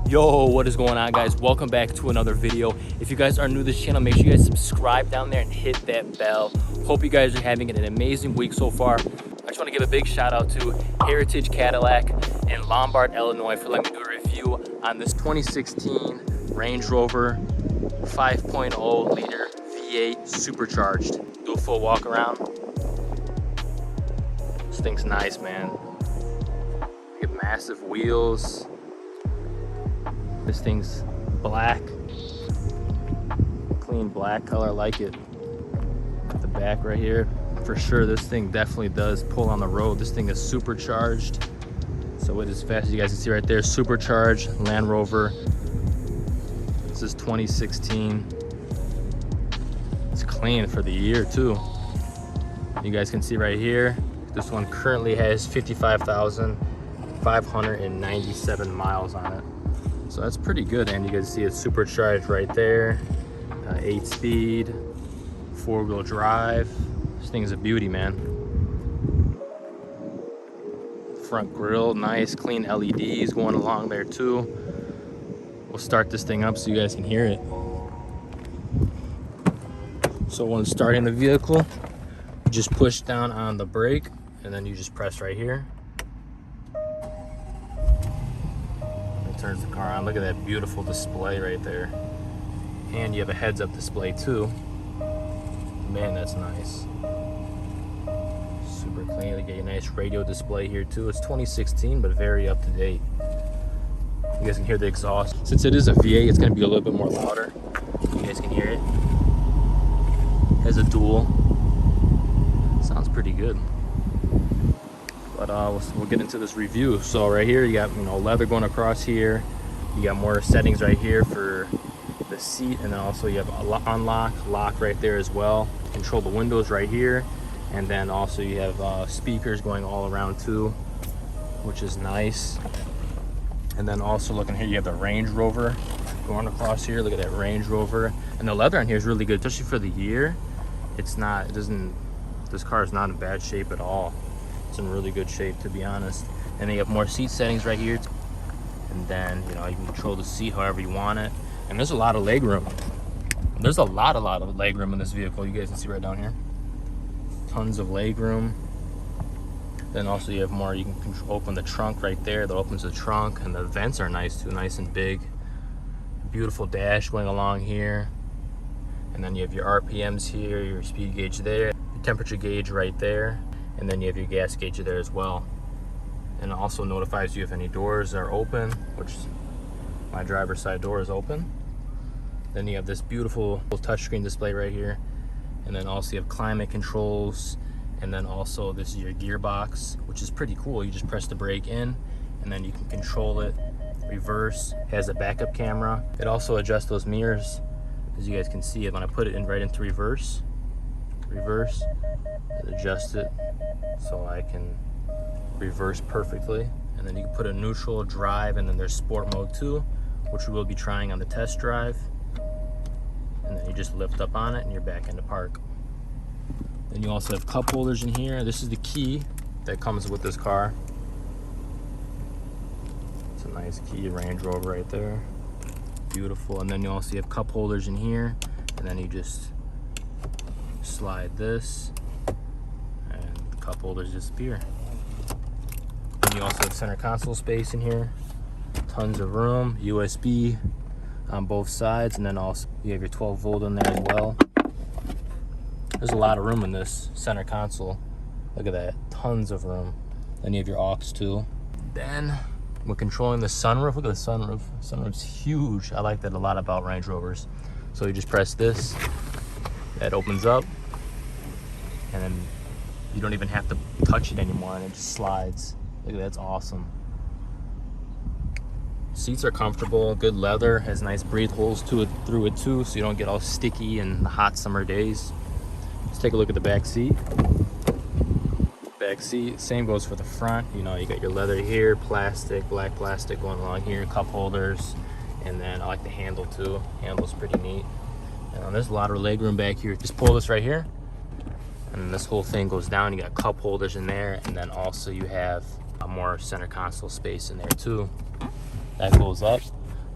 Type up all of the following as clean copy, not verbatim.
Yo, what is going on, guys? Welcome back to another video. If you guys are new to this channel, make sure you guys subscribe down there and hit that bell. Hope you guys are having an amazing week so far. I just want to give a big shout out to Heritage Cadillac in Lombard, Illinois for letting me do a review on this 2016 Range Rover 5.0 liter V8 supercharged. Do a full walk around. This thing's nice, man. You get massive wheels. This thing's black, clean black color, I like it. At the back right here, for sure this thing definitely does pull on the road. This thing is supercharged, so it is fast. As you guys can see right there, supercharged Land Rover. This is 2016. It's clean for the year too. You guys can see right here, this one currently has 55,597 miles on it. So that's pretty good, and you guys see it's supercharged right there. 8-speed, 4-wheel drive. This thing is a beauty, man. Front grille, nice, clean LEDs going along there too. We'll start this thing up so you guys can hear it. So when starting the vehicle, you just push down on the brake, and then you just press right here. Turns the car on. Look at that beautiful display right there, and you have a heads-up display too. Man, that's nice. Super clean. They get a nice radio display here too. It's 2016 but very up to date. You guys can hear the exhaust. Since it is a V8, it's going to be a little bit more louder. You guys can hear it. Has a dual. Sounds pretty good. But we'll get into this review. So right here you got leather going across here. You got more settings right here for the seat, and then also you have a unlock, lock right there as well. Control the windows right here, and then also you have speakers going all around too, which is nice. And then also looking here, you have the Range Rover going across here. Look at that Range Rover, and the leather on here is really good, especially for the year. This car is not in bad shape at all. It's in really good shape, to be honest. And then you have more seat settings right here, and then you can control the seat however you want it. And there's a lot of leg room. There's a lot of leg room in this vehicle. You guys can see right down here, tons of leg room. Then also you have more. You can open the trunk right there. That opens the trunk, and the vents are nice too, nice and big. Beautiful dash going along here. And then you have your RPMs here, your speed gauge there, your temperature gauge right there. And then you have your gas gauge there as well. And it also notifies you if any doors are open, which my driver's side door is open. Then you have this beautiful touchscreen display right here. And then also you have climate controls. And then also this is your gearbox, which is pretty cool. You just press the brake in, and then you can control it. Reverse, has a backup camera. It also adjusts those mirrors. As you guys can see, when I put it right into reverse, adjust it so I can reverse perfectly. And then you can put a neutral, drive, and then there's sport mode too, which we will be trying on the test drive. And then you just lift up on it and you're back into park. Then you also have cup holders in here. This is the key that comes with this car. It's a nice key, Range Rover right there. Beautiful. And then you also have cup holders in here, and then you just slide this and the cup holders disappear. And you also have center console space in here, tons of room, USB on both sides, and then also you have your 12 volt in there as well. There's a lot of room in this center console. Look at that, tons of room. Then you have your aux too. Then we're controlling the sunroof. Look at the sunroof. Sunroof's huge. I like that a lot about Range Rovers. So you just press this, that opens up, and then you don't even have to touch it anymore, and it just slides. Look at that, that's awesome. Seats are comfortable, good leather, has nice breathe holes through it too, so you don't get all sticky in the hot summer days. Let's take a look at the back seat. Back seat, same goes for the front. You got your leather here, plastic, black plastic going along here, cup holders, and then I like the handle too. Handle's pretty neat. And there's a lot of leg room back here. Just pull this right here, and then this whole thing goes down. You got cup holders in there, and then also you have a more center console space in there too. That goes up.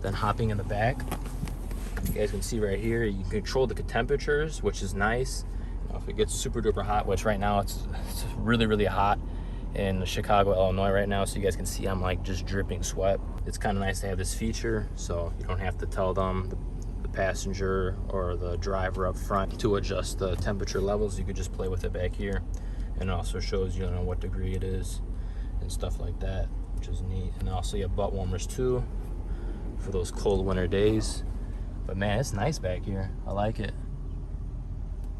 Then hopping in the back, you guys can see right here, you can control the temperatures, which is nice. You know, if it gets super duper hot, which right now it's really, really hot in Chicago, Illinois right now, so you guys can see I'm like just dripping sweat. It's kind of nice to have this feature, so you don't have to tell them, the passenger or the driver up front, to adjust the temperature levels. You could just play with it back here, and it also shows you know what degree it is and stuff like that, which is neat. And also you have butt warmers too for those cold winter days. But man, it's nice back here. I like it.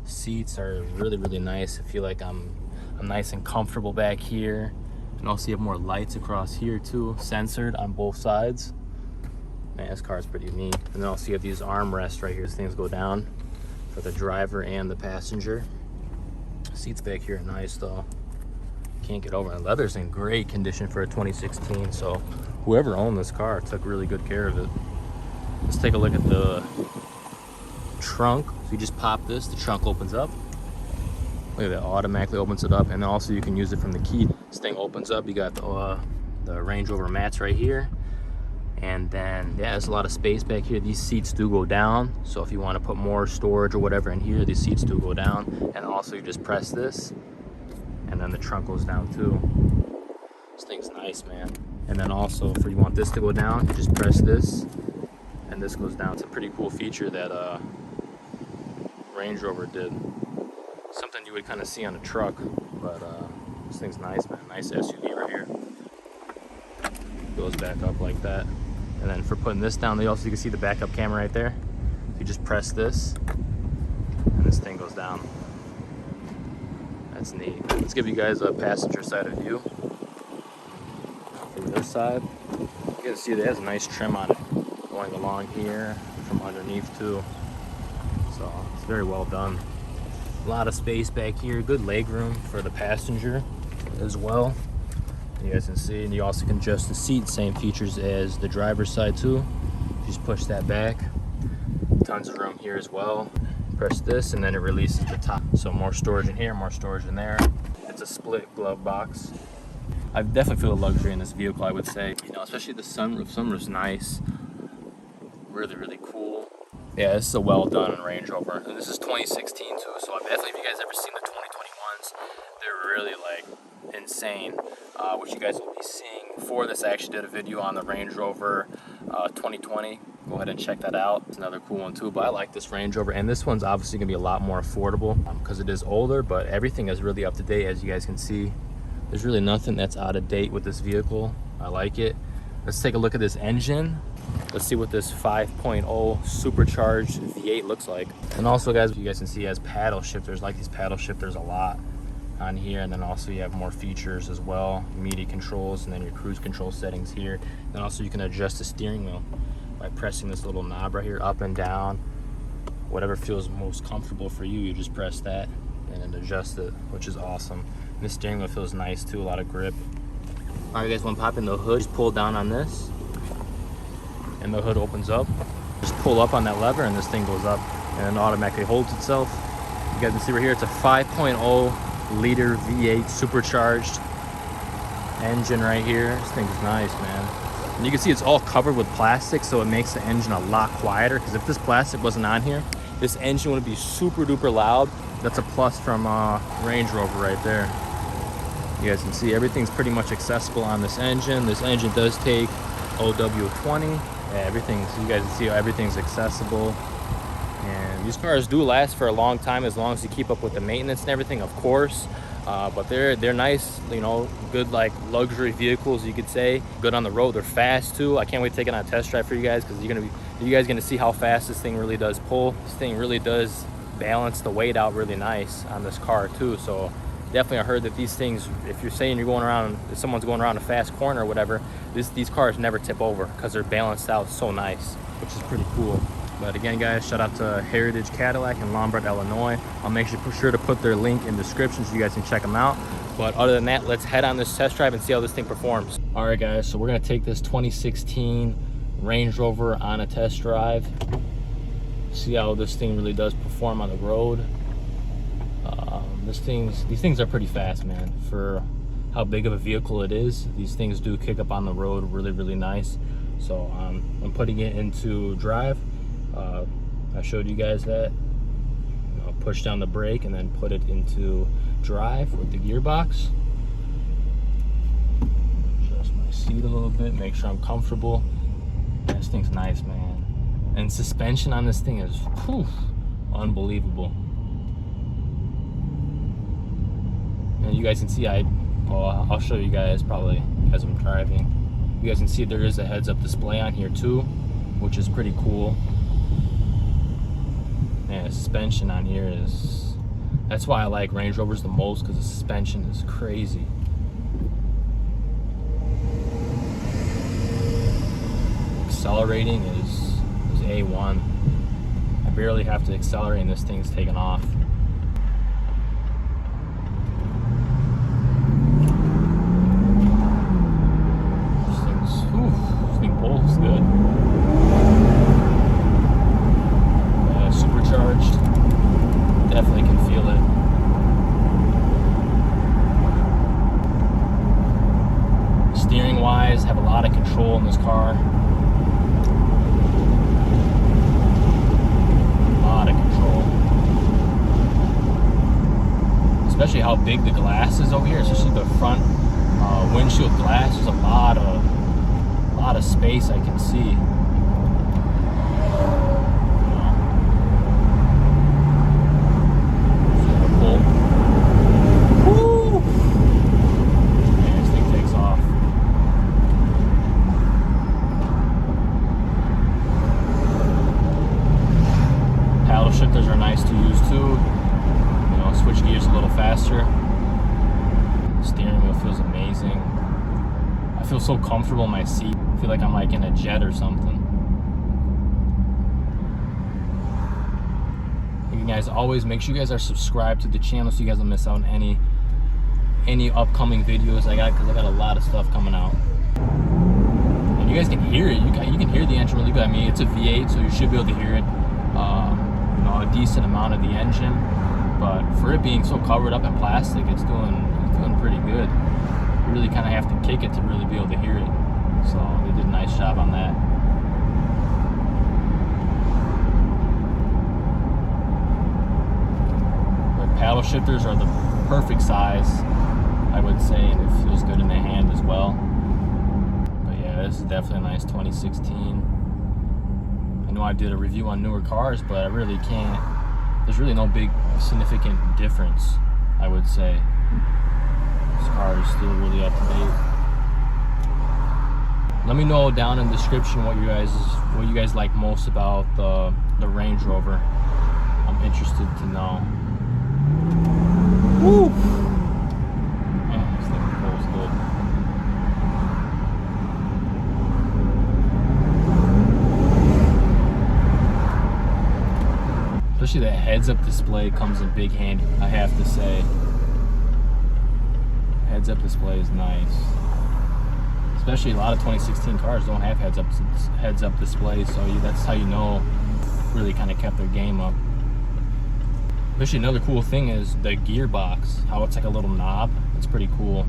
Seats are really, really nice. I feel like I'm nice and comfortable back here. And also you have more lights across here too, censored on both sides. Man, this car is pretty neat. And then also you have these armrests right here. These things go down for the driver and the passenger. Seats back here are nice though. Can't get over it. Leather's in great condition for a 2016, so whoever owned this car took really good care of it. Let's take a look at the trunk. So you just pop this, the trunk opens up. Look at that, automatically opens it up. And then also you can use it from the key. This thing opens up. You got the Range Rover mats right here. And then, yeah, there's a lot of space back here. These seats do go down. So if you want to put more storage or whatever in here, these seats do go down. And also you just press this, and then the trunk goes down too. This thing's nice, man. And then also, if you want this to go down, you just press this, and this goes down. It's a pretty cool feature that Range Rover did. Something you would kind of see on a truck, but this thing's nice, man. Nice SUV right here. Goes back up like that. And then for putting this down, you can see the backup camera right there. You just press this, and this thing goes down. That's neat. Let's give you guys a passenger side of view. From this side, you can see it has a nice trim on it going along here from underneath too. So it's very well done. A lot of space back here, good leg room for the passenger as well. You guys can see, and you also can adjust the seat, same features as the driver's side too. Just push that back. Tons of room here as well. Press this and then it releases the top. So more storage in here, more storage in there. It's a split glove box. I definitely feel a luxury in this vehicle, I would say. You know, especially the sunroof. Sunroof's nice. Really, really cool. Yeah, this is a well done Range Rover. And this is 2016 too, so definitely if you guys ever seen the 2021s, they're really like insane. Which you guys will be seeing for this. I actually did a video on the Range Rover 2020. Go ahead and check that out. It's another cool one too, but I like this Range Rover, and this one's obviously gonna be a lot more affordable because it is older, but everything is really up to date. As you guys can see, there's really nothing that's out of date with this vehicle. I like it. Let's take a look at this engine. Let's see what this 5.0 supercharged V8 looks like. And also guys, you guys can see it has paddle shifters. Like these paddle shifters a lot on here, and then also you have more features as well, media controls, and then your cruise control settings here. And also you can adjust the steering wheel by pressing this little knob right here, up and down. Whatever feels most comfortable for you, you just press that and then adjust it, which is awesome. And this steering wheel feels nice too, a lot of grip. All right guys, when popping the hood, just pull down on this and the hood opens up. Just pull up on that lever and this thing goes up and it automatically holds itself. You guys can see right here, it's a 5.0 liter V8 supercharged engine right here. This thing's nice, man. And you can see it's all covered with plastic, so it makes the engine a lot quieter, because if this plastic wasn't on here, this engine would be super duper loud. That's a plus from Range Rover right there. You guys can see everything's pretty much accessible on this engine. This engine does take OW20. Yeah, everything's, you guys can see everything's accessible. And these cars do last for a long time as long as you keep up with the maintenance and everything, of course. But they're nice, you know, good like luxury vehicles, you could say. Good on the road. They're fast too. I can't wait to take it on a test drive for you guys, because you guys gonna see how fast this thing really does pull. This thing really does balance the weight out really nice on this car too. So definitely, I heard that these things, if you're saying you're going around, if someone's going around a fast corner or whatever, these cars never tip over because they're balanced out so nice, which is pretty cool. But again, guys, shout out to Heritage Cadillac in Lombard, Illinois. I'll make sure to put their link in the description so you guys can check them out. But other than that, let's head on this test drive and see how this thing performs. All right, guys, so we're gonna take this 2016 Range Rover on a test drive. See how this thing really does perform on the road. These things are pretty fast, man. For how big of a vehicle it is, these things do kick up on the road really, really nice. So I'm putting it into drive. I showed you guys that. Push down the brake and then put it into drive with the gearbox. Adjust my seat a little bit, make sure I'm comfortable. This thing's nice, man. And suspension on this thing is whew, unbelievable. And you guys can see I'll show you guys probably as I'm driving. You guys can see there is a heads-up display on here too, which is pretty cool. Man, the suspension on here is, that's why I like Range Rovers the most, because the suspension is crazy. Accelerating is A1. I barely have to accelerate and this thing's taken off. This thing pulls good. Supercharged. Definitely can feel it. Steering wise, have a lot of control in this car. A lot of control. Especially how big the glass is over here, especially the front windshield glass. There's a lot of space I can see. Shifters are nice to use too. Switch gears a little faster. Steering wheel feels amazing. I feel so comfortable in my seat. I feel like I'm like in a jet or something. And you guys always make sure you guys are subscribed to the channel so you guys don't miss out on any upcoming videos I got, because I got a lot of stuff coming out. And you guys can hear it. You can hear the engine really good. I mean, it's a V8, so you should be able to hear it. A decent amount of the engine, but for it being so covered up in plastic, it's doing pretty good. You really kind of have to kick it to really be able to hear it. So they did a nice job on that. The paddle shifters are the perfect size, I would say, and it feels good in the hand as well. But yeah, this is definitely a nice 2016. I know I did a review on newer cars, but I really can't, there's really no big significant difference, I would say. This car is still really up to date. Let me know down in the description what you guys like most about the Range Rover. I'm interested to know. Woo! Man, this thing pulls good. Especially that heads-up display comes in big handy, I have to say. Heads-up display is nice. Especially a lot of 2016 cars don't have heads-up displays, so that's how you know really kind of kept their game up. Especially another cool thing is the gearbox, how it's like a little knob. It's pretty cool.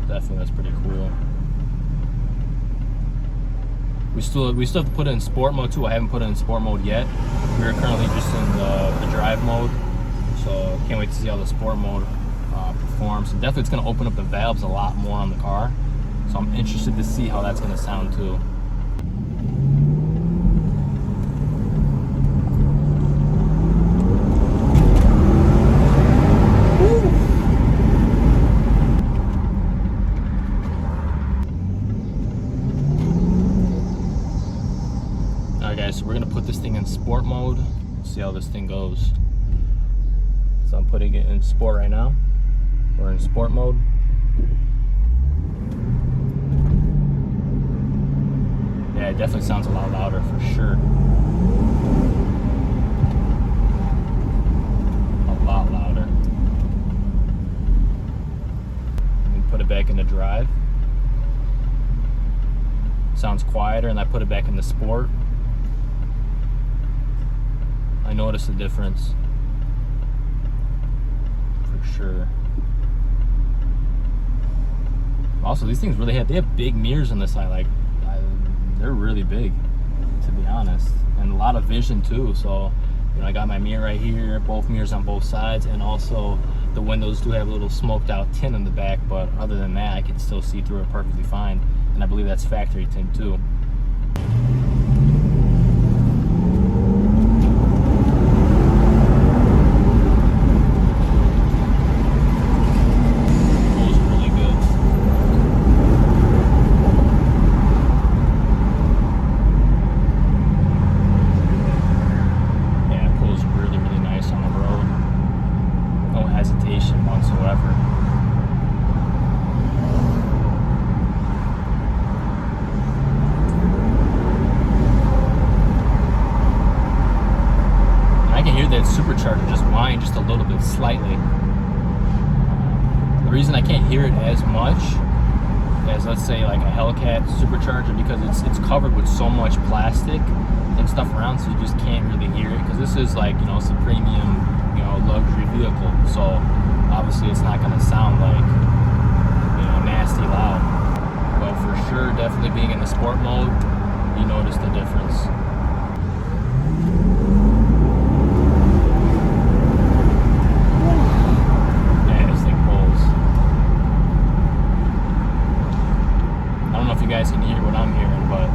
Definitely that's pretty cool. We still have to put it in sport mode too. I haven't put it in sport mode yet. We're currently just in the drive mode, so can't wait to see how the sport mode performs. And definitely it's going to open up the valves a lot more on the car, so I'm interested to see how that's going to sound too. So we're gonna put this thing in sport mode, see how this thing goes. So I'm putting it in sport right now. We're in sport mode. Yeah, it definitely sounds a lot louder for sure. A lot louder. Let me put it back into drive. Sounds quieter, and I put it back into sport. I noticed the difference for sure. Also, these things really they have big mirrors on the side. Like, they're really big, to be honest, and a lot of vision too. So, you know, I got my mirror right here, both mirrors on both sides, and also the windows do have a little smoked out tint in the back, but other than that, I can still see through it perfectly fine. And I believe that's factory tint too. That supercharger just whine just a little bit slightly. The reason I can't hear it as much as, let's say, like a Hellcat supercharger, because it's covered with so much plastic and stuff around, so you just can't really hear it, because this is like, you know, it's a premium, you know, luxury vehicle, so obviously it's not going to sound like, you know, nasty loud. But for sure, definitely being in the sport mode, you notice the difference. You guys can hear what I'm hearing, but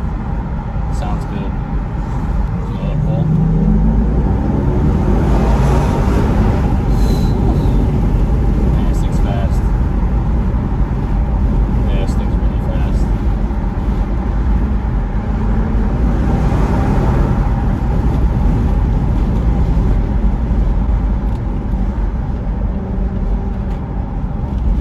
it sounds good. Feel that pull? Man, this thing's fast. Yeah, this thing's really fast.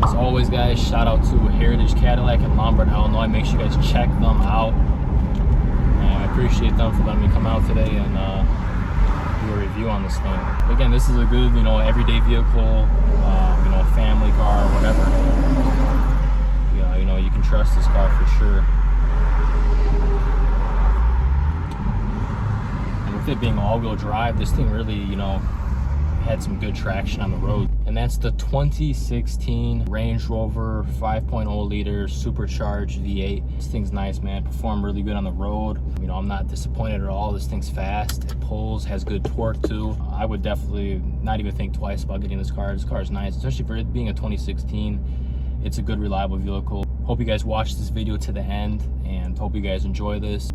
As always, guys, shout out to Heritage Cadillac in Lombard, Illinois. Make sure you guys check them out. And I appreciate them for letting me come out today and do a review on this thing. Again, this is a good, you know, everyday vehicle, you know, family car, whatever. Yeah, you know, you can trust this car for sure. And with it being all-wheel drive, this thing really, you know, had some good traction on the road. And that's the 2016 Range Rover 5.0 liter supercharged V8. This thing's nice, man. Performed really good on the road. You know, I'm not disappointed at all. This thing's fast, it pulls, has good torque too. I would definitely not even think twice about getting this car. This car is nice, especially for it being a 2016. It's a good, reliable vehicle. Hope you guys watched this video to the end, and hope you guys enjoy this.